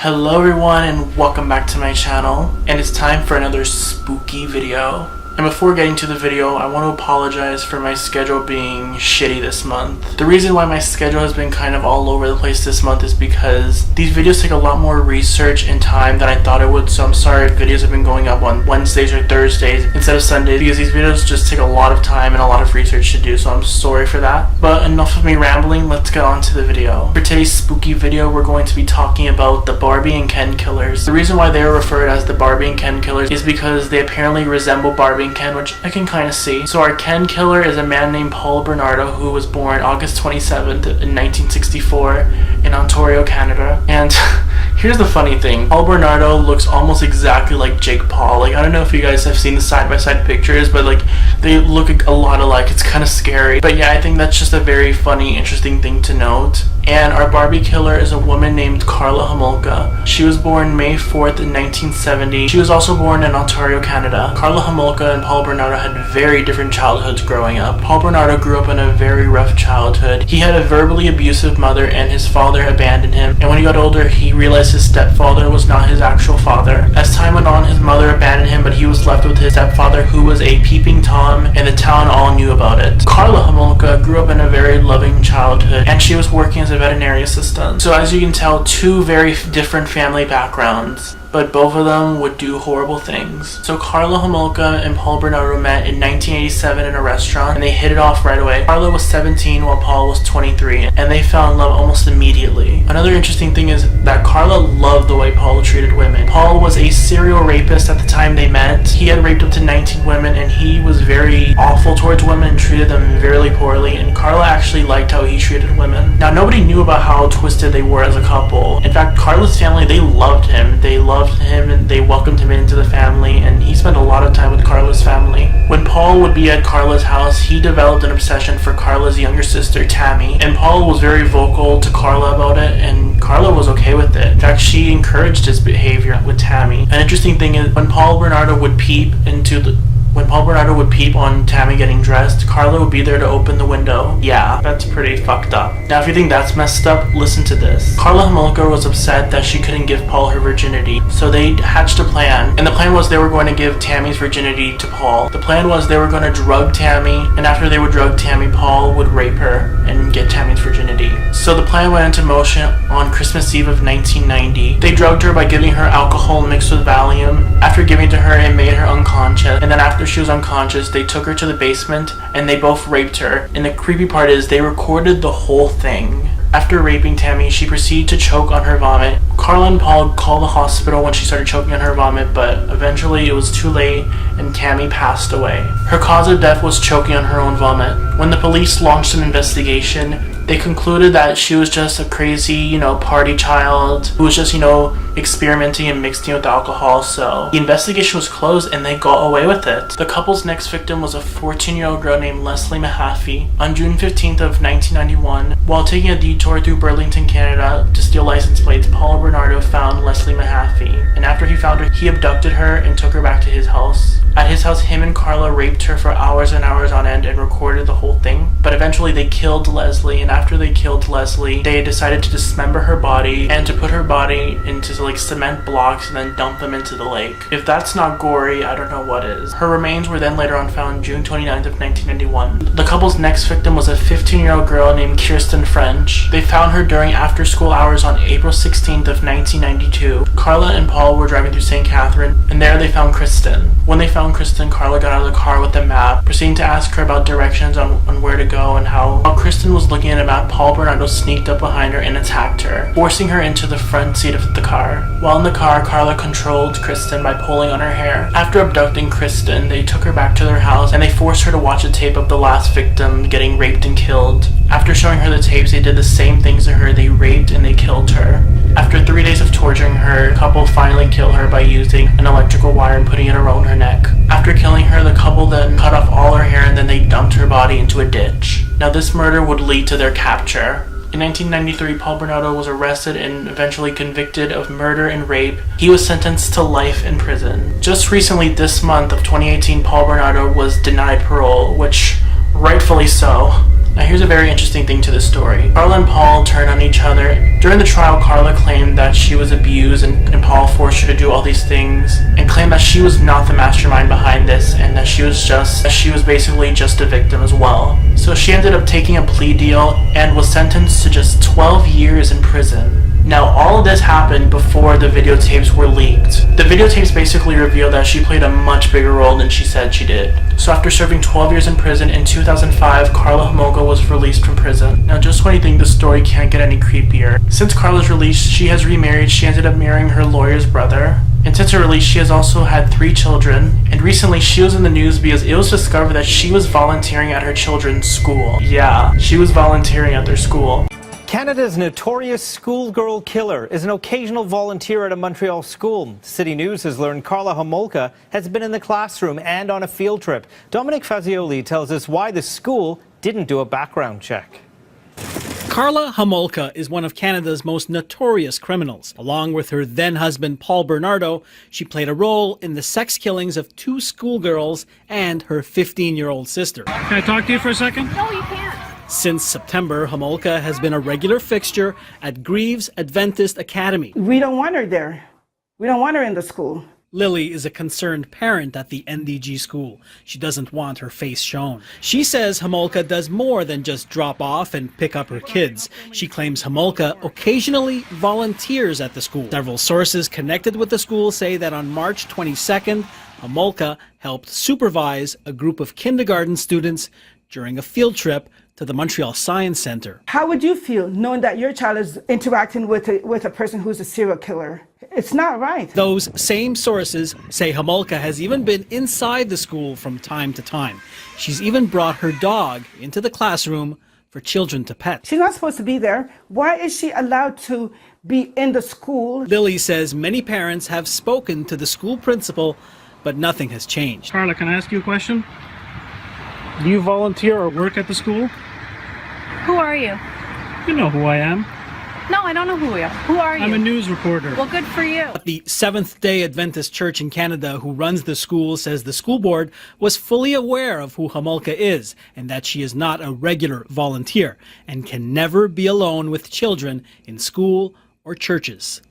Hello everyone and welcome back to my channel, and it's time for another spooky video. And before getting to the video, I want to apologize for my schedule being shitty this month. The reason why my schedule has been kind of all over the place this month is because these videos take a lot more research and time than I thought it would, so I'm sorry if videos have been going up on Wednesdays or Thursdays instead of Sundays, because these videos just take a lot of time and a lot of research to do, so I'm sorry for that. But enough of me rambling, let's get on to the video. For today's spooky video, we're going to be talking about the Barbie and Ken Killers. The reason why they are referred as the Barbie and Ken Killers is because they apparently resemble Barbie and Ken, which I can kind of see. So our Ken killer is a man named Paul Bernardo, who was born August 27th in 1964 in Ontario, Canada. And here's the funny thing, Paul Bernardo looks almost exactly like Jake Paul. Like, I don't know if you guys have seen the side-by-side pictures, but like they look a lot alike. It's kind of scary. But yeah, I think that's just a very funny, interesting thing to note. And our Barbie killer is a woman named Karla Homolka. She was born May 4th in 1970. She was also born in Ontario, Canada. Karla Homolka and Paul Bernardo had very different childhoods growing up. Paul Bernardo grew up in a very rough childhood. He had a verbally abusive mother and his father abandoned him. And when he got older, he realized his stepfather was not his actual father. As time went on, his mother abandoned him, but he was left with his stepfather, who was a peeping Tom, and the town all knew about it. Karla Homolka grew up in a very loving childhood, and she was working as a veterinary assistant. So as you can tell, two very different family backgrounds, but both of them would do horrible things. So Karla Homolka and Paul Bernardo met in 1987 in a restaurant, and they hit it off right away. Karla was 17 while Paul was 23, and they fell in love almost immediately. Another interesting thing is that Karla loved the way Paul treated women. Paul was a serial rapist at the time they met. He had raped up to 19 women, and he was very awful towards women and treated them very poorly, and Karla actually liked how he treated women. Now, nobody knew about how twisted they were as a couple. In fact, Karla's family, they loved him. They loved him and they welcomed him into the family, and he spent a lot of time with Karla's family. When Paul would be at Karla's house, he developed an obsession for Karla's younger sister, Tammy, and Paul was very vocal to Karla about it, and Karla was okay with it. In fact, she encouraged his behavior with Tammy. An interesting thing is when Paul Bernardo would peep on Tammy getting dressed, Karla would be there to open the window. Yeah, that's pretty fucked up. Now, if you think that's messed up, listen to this. Karla Homolka was upset that she couldn't give Paul her virginity, so they hatched a plan. And the plan was they were going to give Tammy's virginity to Paul. The plan was they were going to drug Tammy, and after they would drug Tammy, Paul would rape her and get Tammy's virginity. So the plan went into motion on Christmas Eve of 1990. They drugged her by giving her alcohol mixed with Valium. After giving to her, it made her unconscious, and then after she was unconscious, they took her to the basement and they both raped her. And the creepy part is they recorded the whole thing. After raping Tammy, she proceeded to choke on her vomit. Karla and Paul called the hospital when she started choking on her vomit, but eventually it was too late and Tammy passed away. Her cause of death was choking on her own vomit. When the police launched an investigation, they concluded that she was just a crazy, party child who was just, experimenting and mixing with alcohol. So the investigation was closed and they got away with it. The couple's next victim was a 14-year-old girl named Leslie Mahaffey. On June 15th of 1991, while taking a detour through Burlington, Canada to steal license plates, Paul Bernardo found Leslie Mahaffey. And after he found her, he abducted her and took her back to his house. At his house, him and Karla raped her for hours and hours on end and recorded the whole thing. But eventually they killed Leslie, and after they killed Leslie, they decided to dismember her body and to put her body into cement blocks and then dump them into the lake. If that's not gory, I don't know what is. Her remains were then later on found June 29th of 1991. The couple's next victim was a 15-year-old girl named Kirsten French. They found her during after-school hours on April 16th of 1992. Karla and Paul were driving through St. Catherine, and there they found Kristen. When they found Kristen, Karla got out of the car with a map, proceeding to ask her about directions on where to go, and how while Kristen was looking at a map, Paul Bernardo sneaked up behind her and attacked her, forcing her into the front seat of the car. While in the car, Karla controlled Kristen by pulling on her hair. After abducting Kristen, they took her back to their house and they forced her to watch a tape of the last victim getting raped and killed. After showing her the tapes, they did the same things to her. They raped and they killed her. After 3 days of torturing her, the couple finally killed her by using an electrical wire and putting it around her neck. After killing her, the couple then cut off all her hair and then they dumped her body into a ditch. Now, this murder would lead to their capture. In 1993, Paul Bernardo was arrested and eventually convicted of murder and rape. He was sentenced to life in prison. Just recently, this month of 2018, Paul Bernardo was denied parole, which rightfully so. Now here's a very interesting thing to this story. Karla and Paul turned on each other. During the trial, Karla claimed that she was abused and Paul forced her to do all these things, and claimed that she was not the mastermind behind this and that she was basically just a victim as well. So she ended up taking a plea deal and was sentenced to just 12 years in prison. Now, all of this happened before the videotapes were leaked. The videotapes basically revealed that she played a much bigger role than she said she did. So after serving 12 years in prison, in 2005, Karla Homolka was released from prison. Now, just when you think the story can't get any creepier, since Karla's release, she has remarried. She ended up marrying her lawyer's brother. And since her release, she has also had 3 children. And recently, she was in the news because it was discovered that she was volunteering at her children's school. Yeah, she was volunteering at their school. Canada's notorious schoolgirl killer is an occasional volunteer at a Montreal school. City News has learned Karla Homolka has been in the classroom and on a field trip. Dominic Fazioli tells us why the school didn't do a background check. Karla Homolka is one of Canada's most notorious criminals. Along with her then-husband Paul Bernardo, she played a role in the sex killings of 2 schoolgirls and her 15-year-old sister. Can I talk to you for a second? No, you can't. Since September, Homolka has been a regular fixture at Greaves Adventist Academy. We don't want her there. We don't want her in the school. Lily is a concerned parent at the NDG school. She doesn't want her face shown. She says Homolka does more than just drop off and pick up her kids. She claims Homolka occasionally volunteers at the school. Several sources connected with the school say that on March 22nd, Homolka helped supervise a group of kindergarten students during a field trip to the Montreal Science Centre. How would you feel knowing that your child is interacting with a person who's a serial killer? It's not right. Those same sources say Homolka has even been inside the school from time to time. She's even brought her dog into the classroom for children to pet. She's not supposed to be there. Why is she allowed to be in the school? Lily says many parents have spoken to the school principal, but nothing has changed. Karla, can I ask you a question? Do you volunteer or work at the school? Who are you? You know who I am. No, I don't know who we are. Who are you? I'm a news reporter. Well, good for you. The Seventh-day Adventist Church in Canada, who runs the school, says the school board was fully aware of who Homolka is and that she is not a regular volunteer and can never be alone with children in school or churches.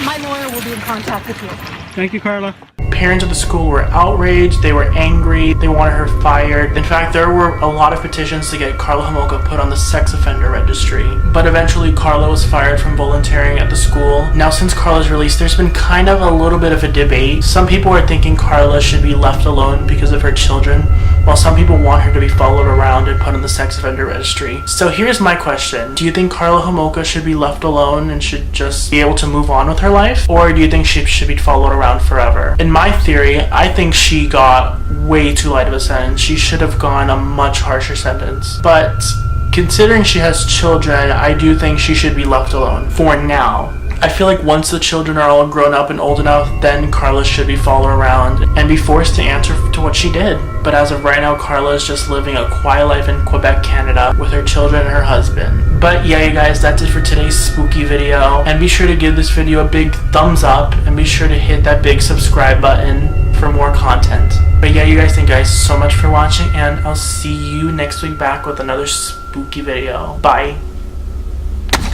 My lawyer will be in contact with you. Thank you, Karla. Parents of the school were outraged, they were angry, they wanted her fired. In fact, there were a lot of petitions to get Karla Homolka put on the sex offender registry. But eventually, Karla was fired from volunteering at the school. Now, since Karla's release, there's been kind of a little bit of a debate. Some people are thinking Karla should be left alone because of her children, while some people want her to be followed around and put on the sex offender registry. So here's my question. Do you think Karla Homolka should be left alone and should just be able to move on with her life? Or do you think she should be followed around forever? In my theory, I think she got way too light of a sentence. She should have gone a much harsher sentence. But considering she has children, I do think she should be left alone for now. I feel like once the children are all grown up and old enough, then Karla should be followed around and be forced to answer to what she did. But as of right now, Karla is just living a quiet life in Quebec, Canada with her children and her husband. But yeah, you guys, that's it for today's spooky video. And be sure to give this video a big thumbs up and be sure to hit that big subscribe button for more content. But yeah, you guys, thank you guys so much for watching, and I'll see you next week back with another spooky video. Bye.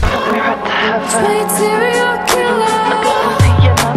Sweet serial killer.